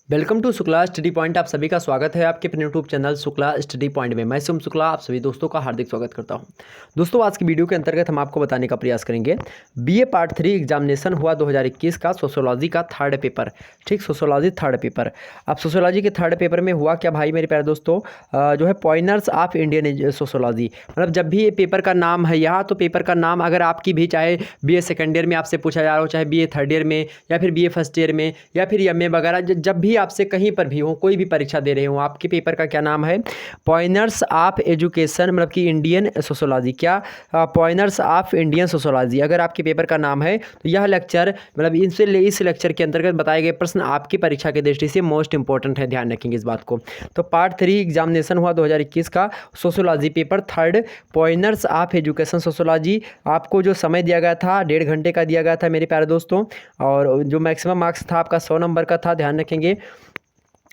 Welcome to Shukla study point. आप सभी का स्वागत है आपके अपने YouTube channel Shukla study point में। मैं शुभ शुक्ला आप सभी दोस्तों का हार्दिक स्वागत करता हूं। दोस्तों, आज की वीडियो के अंतर्गत हम आपको बताने का प्रयास करेंगे बीए पार्ट 3 एग्जामिनेशन हुआ 2021 का सोशियोलॉजी का थर्ड पेपर। ठीक, सोशियोलॉजी थर्ड पेपर। अब सोशियोलॉजी के थर्ड पेपर में हुआ क्या भाई मेरे प्यारे दोस्तों, जो है पॉइंटर्स ऑफ इंडियन सोशियोलॉजी। मतलब जब भी ये पेपर का नाम है यहाँ, तो पेपर का नाम अगर आपकी भी चाहे बीए सेकेंड ईयर में आपसे पूछा जा रहा हो, चाहे बीए थर्ड ईयर में, या फिर बीए फर्स्ट ईयर में, या फिर एमए वगैरह, जब भी आपसे कहीं पर भी हो, कोई भी परीक्षा दे रहे हो, आपके पेपर का क्या नाम है, पॉइंटर्स ऑफ एजुकेशन, मतलब कि इंडियन सोशियोलॉजी। क्या पॉइंटर्स ऑफ इंडियन सोशियोलॉजी अगर आपके पेपर का नाम है, तो यह लेक्चर मतलब इस लेक्चर के अंतर्गत बताए गए प्रश्न आपकी परीक्षा की दृष्टि से मोस्ट इंपॉर्टेंट है, ध्यान रखेंगे इस बात को। तो पार्ट 3 एग्जामिनेशन हुआ 2021 का sociology paper third, pointers of education sociology. आपको जो समय दिया गया था 1.5 घंटे का दिया गया था मेरे प्यारे दोस्तों, और जो मैक्सिमम मार्क्स था आपका 100 नंबर का था, ध्यान रखेंगे।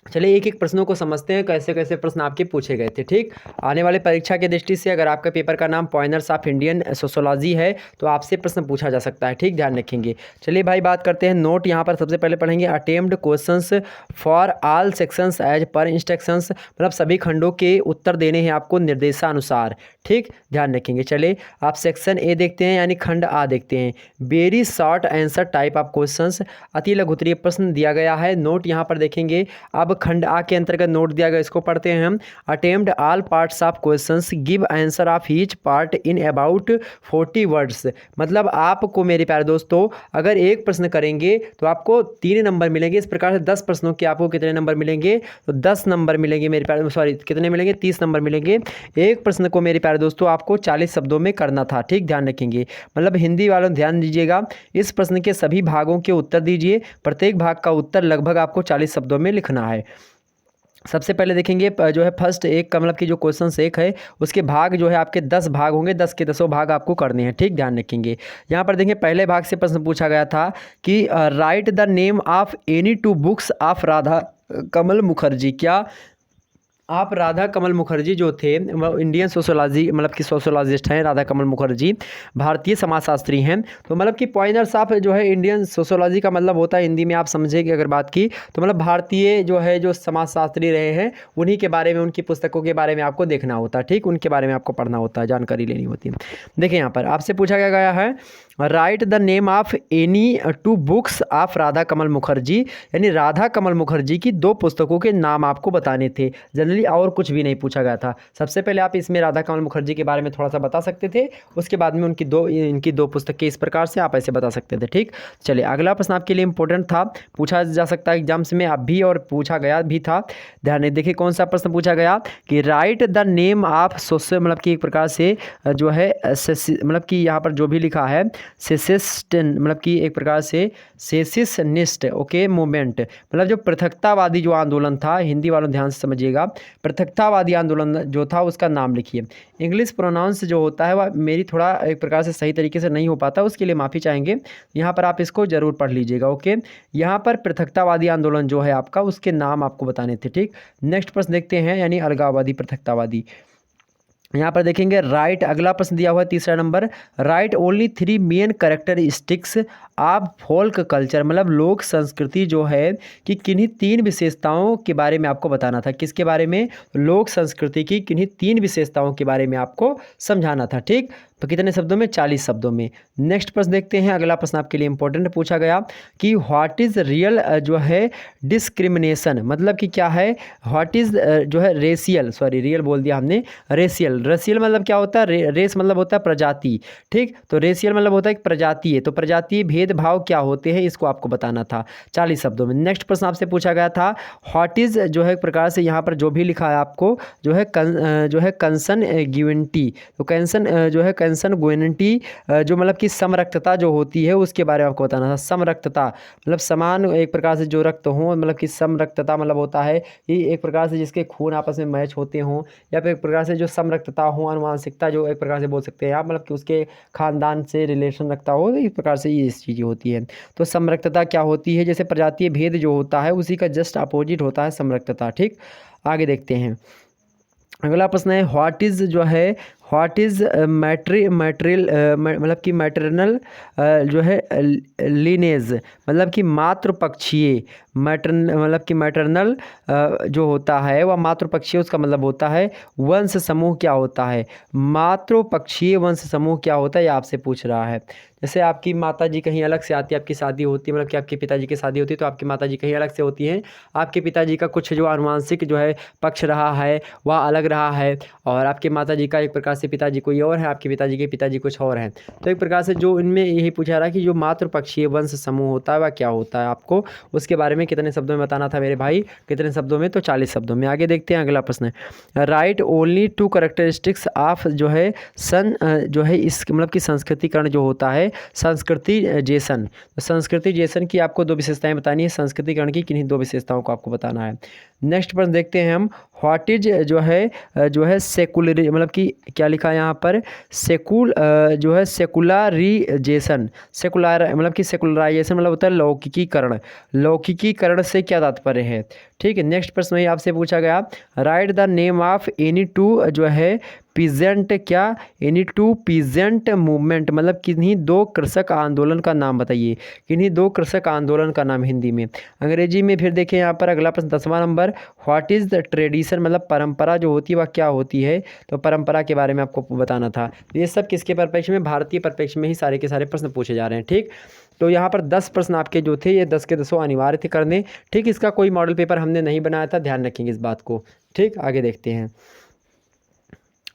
चलिए एक एक प्रश्नों को समझते हैं, कैसे कैसे प्रश्न आपके पूछे गए थे। ठीक, आने वाले परीक्षा की दृष्टि से अगर आपका पेपर का नाम पॉइंटर्स ऑफ इंडियन सोशियोलॉजी है, तो आपसे प्रश्न पूछा जा सकता है। ठीक, ध्यान रखेंगे। चलिए भाई बात करते हैं नोट। यहाँ पर सबसे पहले पढ़ेंगे attempt questions for all sections as per instructions, मतलब सभी खंडों के उत्तर देने हैं आपको निर्देशानुसार। ठीक, ध्यान रखेंगे। चलिए आप सेक्शन ए देखते हैं, यानी खंड आ देखते हैं। Very short answer type of questions, अति लघु उत्तरीय प्रश्न दिया गया है। नोट यहाँ पर देखेंगे। अब खंड आ के अंतर्गत नोट दिया गया, इसको पढ़ते हैं हम। Attempt all parts of questions, give answer of each part in about 40 words. मतलब आपको मेरे प्यारे दोस्तों, अगर एक प्रश्न करेंगे तो आपको 3 नंबर मिलेंगे। इस प्रकार से 10 प्रश्नों के आपको कितने नंबर मिलेंगे, तो 10 नंबर मिलेंगे मेरे प्यारे, सॉरी कितने मिलेंगे, 30 नंबर मिलेंगे। एक प्रश्न को मेरे प्यारे दोस्तों आपको 40 शब्दों में करना था। ठीक, ध्यान रखेंगे। मतलब हिंदी वालों ध्यान दीजिएगा, इस प्रश्न के सभी भागों के उत्तर दीजिए। प्रत्येक भाग का उत्तर लगभग आपको 40 शब्दों में लिखना है। सबसे पहले देखेंगे जो है फर्स्ट एक का मतलब कि जो क्वेश्चन एक है, उसके भाग जो है आपके 10 भाग होंगे, 10 के 10 भाग आपको करने हैं। ठीक, ध्यान रखेंगे। यहाँ पर देखेंगे पहले भाग से प्रश्न पूछा गया था कि write the name of any 2 books of Radha Kamal Mukherjee. क्या आप राधा कमल मुखर्जी जो थे, वो इंडियन सोशियोलॉजी मतलब कि सोशियोलॉजिस्ट हैं। राधा कमल मुखर्जी भारतीय समाजशास्त्री हैं। तो मतलब कि पॉइंटर्स ऑफ जो है इंडियन सोशियोलॉजी का मतलब होता है, हिंदी में आप समझेंगे अगर बात की, तो मतलब भारतीय जो है जो समाजशास्त्री रहे हैं, उन्हीं के बारे में, उनकी पुस्तकों के बारे में आपको देखना होता है। ठीक, उनके बारे में आपको पढ़ना होता है, जानकारी लेनी होती है। देखिए यहाँ पर आपसे पूछा गया है write the name of any 2 books of Radha Kamal Mukherjee, यानी राधा कमल मुखर्जी की 2 पुस्तकों के नाम आपको बताने थे। जनरली और कुछ भी नहीं पूछा गया था। सबसे पहले आप इसमें राधा कमल मुखर्जी के बारे में थोड़ा सा बता सकते थे, उसके बाद में इनकी दो पुस्तकें, इस प्रकार से आप ऐसे बता सकते थे। ठीक, चलिए अगला प्रश्न आपके लिए इंपॉर्टेंट था, पूछा जा सकता है एग्जाम्स में अब भी, और पूछा गया भी था। ध्यान देखिए कौन सा प्रश्न पूछा गया कि write the name of social, मतलब कि एक प्रकार से जो है मतलब कि यहाँ पर जो भी लिखा है सेसिस्ट, मतलब कि एक प्रकार से सेसिसनिस्ट ओके मूवमेंट, मतलब जो पृथकतावादी जो आंदोलन था, हिंदी वालों ध्यान से समझिएगा, पृथकतावादी आंदोलन जो था उसका नाम लिखिए। इंग्लिश प्रोनाउंस जो होता है वह मेरी थोड़ा एक प्रकार से सही तरीके से नहीं हो पाता, उसके लिए माफ़ी चाहेंगे। यहाँ पर आप इसको जरूर पढ़ लीजिएगा। ओके, यहाँ पर पृथकतावादी आंदोलन जो है आपका, उसके नाम आपको बताने थे। ठीक, नेक्स्ट प्रश्न देखते हैं, यानी अलगाववादी पृथकतावादी। यहाँ पर देखेंगे राइट, अगला प्रश्न दिया हुआ है तीसरा number, right only 3 main characteristics of folk culture, मतलब लोक संस्कृति जो है कि किन्हीं 3 विशेषताओं के बारे में आपको बताना था। किसके बारे में, लोक संस्कृति की किन्हीं 3 विशेषताओं के बारे में आपको समझाना था। ठीक, तो कितने शब्दों में, 40 शब्दों में। नेक्स्ट प्रश्न देखते हैं, अगला प्रश्न आपके लिए इंपॉर्टेंट पूछा गया कि व्हाट इज़ रियल जो है डिस्क्रिमिनेशन, मतलब कि क्या है, व्हाट इज़ जो है रेशियल, सॉरी रियल बोल दिया हमने, रेशियल। रेशियल मतलब क्या होता है, रेस मतलब होता है प्रजाति। ठीक, तो रेशियल मतलब होता है एक प्रजातीय, तो प्रजातीय भेदभाव क्या होते हैं, इसको आपको बताना था 40 शब्दों में। नेक्स्ट प्रश्न आपसे पूछा गया था व्हाट इज़ जो है एक प्रकार से यहाँ पर जो भी लिखा है आपको जो है कंसंग्यूनिटी, तो जो है कंसंग्यूनिटी जो मतलब कि समरक्तता जो होती है, उसके बारे में आपको बताना था। समरक्तता मतलब समान एक प्रकार से जो रक्त हो, मतलब कि समरक्तता मतलब होता है कि एक प्रकार से जिसके खून आपस में मैच होते हों, या फिर एक प्रकार से जो समरक्तता हो, अनुवांशिकता जो एक प्रकार से बोल सकते हैं आप, मतलब कि उसके खानदान से रिलेशन रखता हो, इस प्रकार से ये इस चीज़ें होती है। तो समरक्तता क्या होती है, जैसे प्रजातीय भेद जो होता है उसी का जस्ट अपोजिट होता है समरक्तता। ठीक, आगे देखते हैं, अगला प्रश्न है व्हाट इज़ जो है व्हाट इज़ मैट्रियल मतलब कि मैटरनल जो है लीनेज, मतलब कि मातृपक्षीय, मैटरन मतलब कि मैटरनल जो होता है वह मातृपक्षीय, उसका मतलब होता है वंश समूह क्या होता है, मातृपक्षीय वंश समूह क्या होता है, ये आपसे पूछ रहा है। जैसे आपकी माता जी कहीं अलग से आती है, आपकी शादी होती है, मतलब कि आपके पिताजी की शादी होती है, तो आपकी माता जी कहीं अलग से होती हैं, आपके पिताजी का कुछ जो आनुवंशिक जो है पक्ष रहा है वह अलग रहा है, और आपके माता जी का एक प्रकार से पिताजी कोई और है, आपके पिताजी के पिताजी कुछ और हैं। तो एक प्रकार से जो इनमें यही पूछा रहा है कि जो मातृपक्षीय वंश समूह होता है वह क्या होता है, आपको उसके बारे में कितने शब्दों में बताना था मेरे भाई, कितने शब्दों में, तो 40 शब्दों में। आगे देखते हैं अगला प्रश्न। राइट ओनली 2 कैरेक्टरिस्टिक्स ऑफ जो है जो है इस मतलब कि संस्कृतिकरण जो होता है, संस्कृति जेसन, तो संस्कृति जेसन की आपको 2 विशेषताएं बतानी है, संस्कृतिकरण की किन्हीं 2 विशेषताओं को आपको बताना है। नेक्स्ट प्रश्न देखते हैं हम। व्हाट इज जो है सेकुलर मतलब कि क्या लिखा है यहाँ पर, जो है सेकुलराइजेशन, सेकुलर मतलब कि सेकुलराइजेशन मतलब होता है लौकिकीकरण, लौकिकीकरण से क्या तात्पर्य है। ठीक है, नेक्स्ट प्रश्न वही आपसे पूछा गया। Right the name of any 2 जो है पीजेंट, क्या एनी 2 पीजेंट मूवमेंट, मतलब किन्हीं 2 कृषक आंदोलन का नाम बताइए, किन्हीं 2 कृषक आंदोलन का नाम हिंदी में। अंग्रेजी में फिर देखिए यहाँ पर अगला प्रश्न 10वां नंबर। व्हाट इज़ द ट्रेडिशन, मतलब परंपरा जो होती है वह क्या होती है, तो परंपरा के बारे में आपको बताना था। ये सब किसके परिप्रेक्ष्य में, भारतीय परिप्रेक्ष्य में ही सारे के सारे प्रश्न पूछे जा रहे हैं। ठीक, तो यहाँ पर 10 प्रश्न आपके जो थे ये 10 के 10 अनिवार्य थे करने। ठीक, इसका कोई मॉडल पेपर हमने नहीं बनाया था, ध्यान रखेंगे इस बात को। ठीक, आगे देखते हैं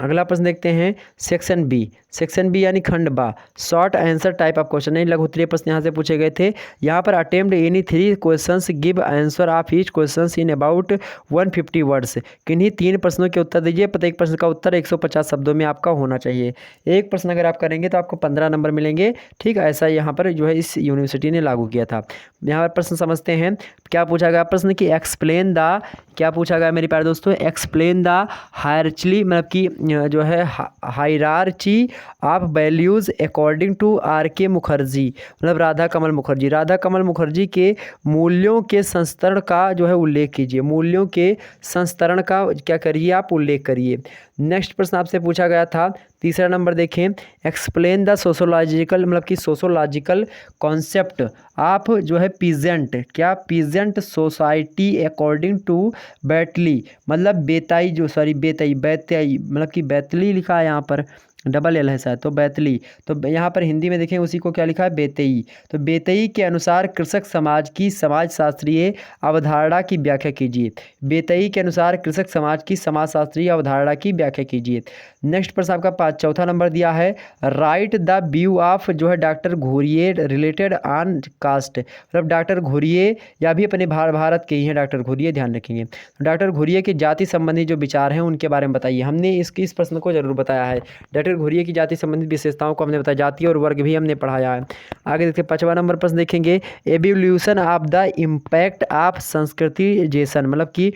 अगला प्रश्न देखते हैं। सेक्शन बी, सेक्शन बी यानी खंड बा, short answer type of question, नहीं लघु उत्तरीय प्रश्न यहाँ से पूछे गए थे। यहाँ पर attempt any 3 questions, give answer of each questions in about 150 words, किन्हीं 3 प्रश्नों के उत्तर दीजिए, प्रत्येक प्रश्न का उत्तर 150 शब्दों में आपका होना चाहिए। एक प्रश्न अगर आप करेंगे तो आपको 15 नंबर मिलेंगे। ठीक, ऐसा यहाँ पर जो है इस यूनिवर्सिटी ने लागू किया था। यहाँ पर प्रश्न समझते हैं क्या पूछा गया प्रश्न की एक्सप्लेन द, क्या पूछा गया मेरे प्यारे दोस्तों, एक्सप्लेन द हायरचली मतलब कि जो है hierarchy of values according to R K Mukherjee, मतलब राधा कमल मुखर्जी, राधा कमल मुखर्जी के मूल्यों के संस्तरण का जो है उल्लेख कीजिए, मूल्यों के संस्तरण का क्या करिए आप, उल्लेख करिए। नेक्स्ट प्रश्न आपसे पूछा गया था 3रा नंबर देखें। एक्सप्लेन द सोशोलॉजिकल मतलब कि सोशोलॉजिकल कॉन्सेप्ट आप जो है पीजेंट, क्या peasant society according to Beteille, मतलब बेताई जो बेतई मतलब कि बैतली लिखा है यहाँ पर, डबल एल है शायद, तो बैतली, तो यहाँ पर हिंदी में देखें उसी को क्या लिखा है, बेतई। तो बेतई के अनुसार कृषक समाज की समाजशास्त्रीय अवधारणा की व्याख्या कीजिए, बेतई के अनुसार कृषक समाज की समाजशास्त्रीय अवधारणा की व्याख्या कीजिए। नेक्स्ट प्रश्न आपका 4था नंबर दिया है। राइट द व्यू ऑफ जो है doctor Ghurye related on caste, मतलब डॉक्टर घुरिये या भी अपने भारत के ही हैं डॉक्टर घुरिये, ध्यान रखेंगे। डॉक्टर घुरिये के जाति संबंधी जो विचार हैं उनके बारे में बताइए। हमने इस प्रश्न को जरूर बताया है, डॉक्टर घुरिये की जाति संबंधित विशेषताओं को हमने बताया, जाति और वर्ग भी हमने पढ़ाया है। आगे देखते हैं 5वां नंबर प्रश्न देखेंगे। Evolution of the impact of Sanskritization, मतलब कि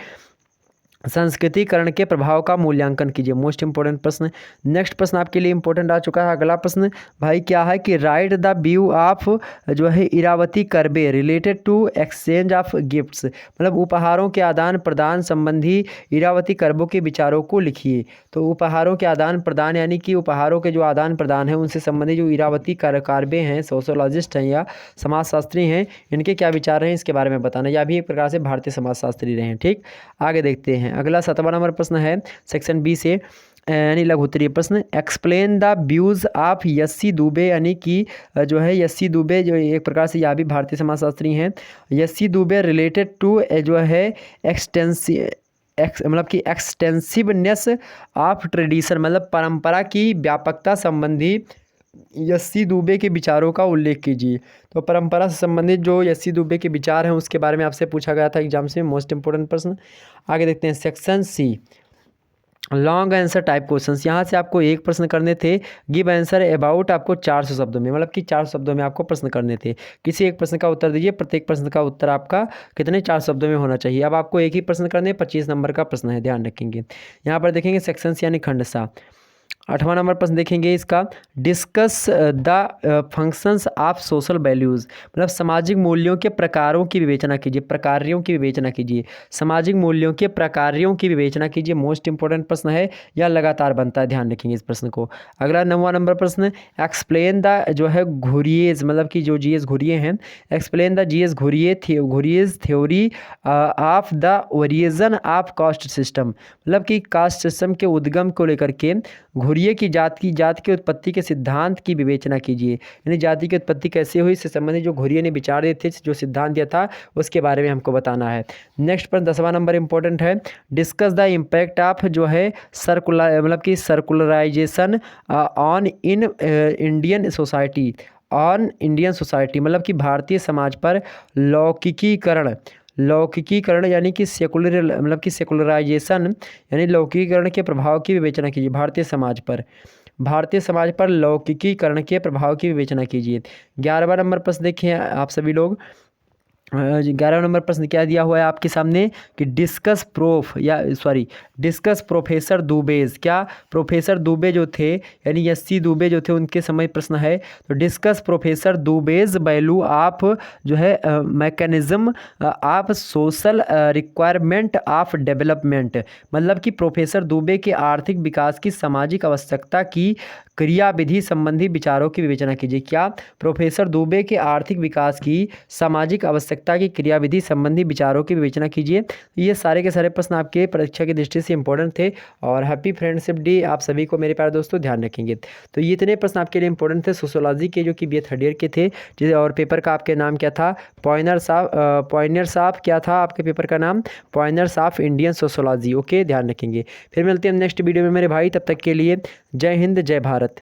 संस्कृतिकरण के प्रभाव का मूल्यांकन कीजिए, मोस्ट इंपॉर्टेंट प्रश्न। नेक्स्ट प्रश्न आपके लिए इंपॉर्टेंट आ चुका है अगला प्रश्न भाई, क्या है कि राइट द व्यू ऑफ जो है Irawati Karve related to exchange of gifts, मतलब उपहारों के आदान प्रदान संबंधी इरावती करबों के विचारों को लिखिए। तो उपहारों के आदान प्रदान यानी कि उपहारों के जो आदान प्रदान है उनसे संबंधित जो इरावती कारबे हैं, सोशोलॉजिस्ट हैं या समाजशास्त्री हैं, इनके क्या विचार हैं इसके बारे में बताना, या भी एक प्रकार से भारतीय समाजशास्त्री रहे हैं। ठीक, आगे देखते हैं अगला 7वां नंबर प्रश्न है सेक्शन बी से यानी लघु उत्तरीय प्रश्न। Explain the views of SC Dubey, यानी कि जो है यस्सी दुबे जो एक प्रकार से या भी भारतीय समाजशास्त्री हैं, यस्सी दुबे रिलेटेड टू जो है मतलब कि एक्सटेंसिवनेस ऑफ ट्रेडिशन, मतलब परंपरा की व्यापकता संबंधी यस्सी दुबे के विचारों का उल्लेख कीजिए। तो परंपरा से संबंधित जो यस्सी दुबे के विचार हैं उसके बारे में आपसे पूछा गया था एग्जाम से, मोस्ट इंपोर्टेंट प्रश्न। आगे देखते हैं section C, long answer type questions. यहाँ से आपको एक प्रश्न करने थे, गिव आंसर अबाउट आपको 400 शब्दों में, मतलब कि 400 शब्दों में आपको प्रश्न करने थे। किसी एक प्रश्न का उत्तर दीजिए, प्रत्येक प्रश्न का उत्तर आपका कितने 4 शब्दों में होना चाहिए। अब आपको एक ही प्रश्न करने, 25 नंबर का प्रश्न है, ध्यान रखेंगे। यहाँ पर देखेंगे सेक्शन सी यानी खंड सा। 8वां नंबर प्रश्न देखेंगे इसका, discuss the functions of social values, मतलब सामाजिक मूल्यों के प्रकारों की विवेचना कीजिए, प्रकार्यों की विवेचना कीजिए, सामाजिक मूल्यों के प्रकार्यों की विवेचना कीजिए। मोस्ट इंपॉर्टेंट प्रश्न है, या लगातार बनता है, ध्यान रखेंगे इस प्रश्न को। अगला 9वां नंबर प्रश्न, एक्सप्लेन द जो है घुरियेज, मतलब कि जो जीएस घुरिये हैं, explain the G S Ghurye's theory of the origin of caste system, मतलब कि कास्ट सिस्टम के उद्गम को लेकर के घुरिये की जात की उत्पत्ति के सिद्धांत की विवेचना कीजिए, यानी जाति की उत्पत्ति कैसे हुई इससे संबंधित जो घुरिये ने विचार दिए थे, जो सिद्धांत दिया था, उसके बारे में हमको बताना है। नेक्स्ट प्रश्न 10वां नंबर इंपॉर्टेंट है, डिस्कस द इम्पैक्ट ऑफ जो है सर्कुलर, मतलब कि circularisation on in Indian society, on Indian society, मतलब कि भारतीय समाज पर लौकिकीकरण यानी कि सेकुलर, मतलब कि सेकुलराइजेशन यानी लौकिकीकरण के प्रभाव की विवेचना कीजिए। भारतीय समाज पर लौकिकीकरण के प्रभाव की विवेचना कीजिए। 11वां नंबर प्रश्न देखिए आप सभी लोग, 11वां नंबर प्रश्न क्या दिया हुआ है आपके सामने कि डिस्कस प्रोफेसर दुबेज, क्या प्रोफेसर दुबे जो थे यानी एससी दुबे जो थे उनके समय प्रश्न है, तो डिस्कस प्रोफेसर दुबेज वैल्यू ऑफ जो है mechanism of social requirement of development, मतलब कि प्रोफेसर दुबे के आर्थिक विकास की सामाजिक आवश्यकता की क्रियाविधि संबंधी विचारों की विवेचना कीजिए। क्या प्रोफेसर दुबे के आर्थिक विकास की सामाजिक आवश्यकता की क्रियाविधि संबंधी विचारों की विवेचना कीजिए। ये सारे के सारे प्रश्न आपके परीक्षा की दृष्टि से इंपॉर्टेंट थे, और हैप्पी फ्रेंडशिप डे आप सभी को मेरे प्यारे दोस्तों, ध्यान रखेंगे। तो ये इतने प्रश्न आपके लिए इंपॉर्टेंट थे सोशियोलॉजी के, जो कि BA थर्ड ईयर के थे। और पेपर का आपके नाम क्या था, पॉइनर्स ऑफ क्या था आपके पेपर का नाम, पॉइनर्स ऑफ इंडियन सोशियोलॉजी। ओके, ध्यान रखेंगे। फिर मिलते हैं नेक्स्ट वीडियो में मेरे भाई, तब तक के लिए जय हिंद जय भारत।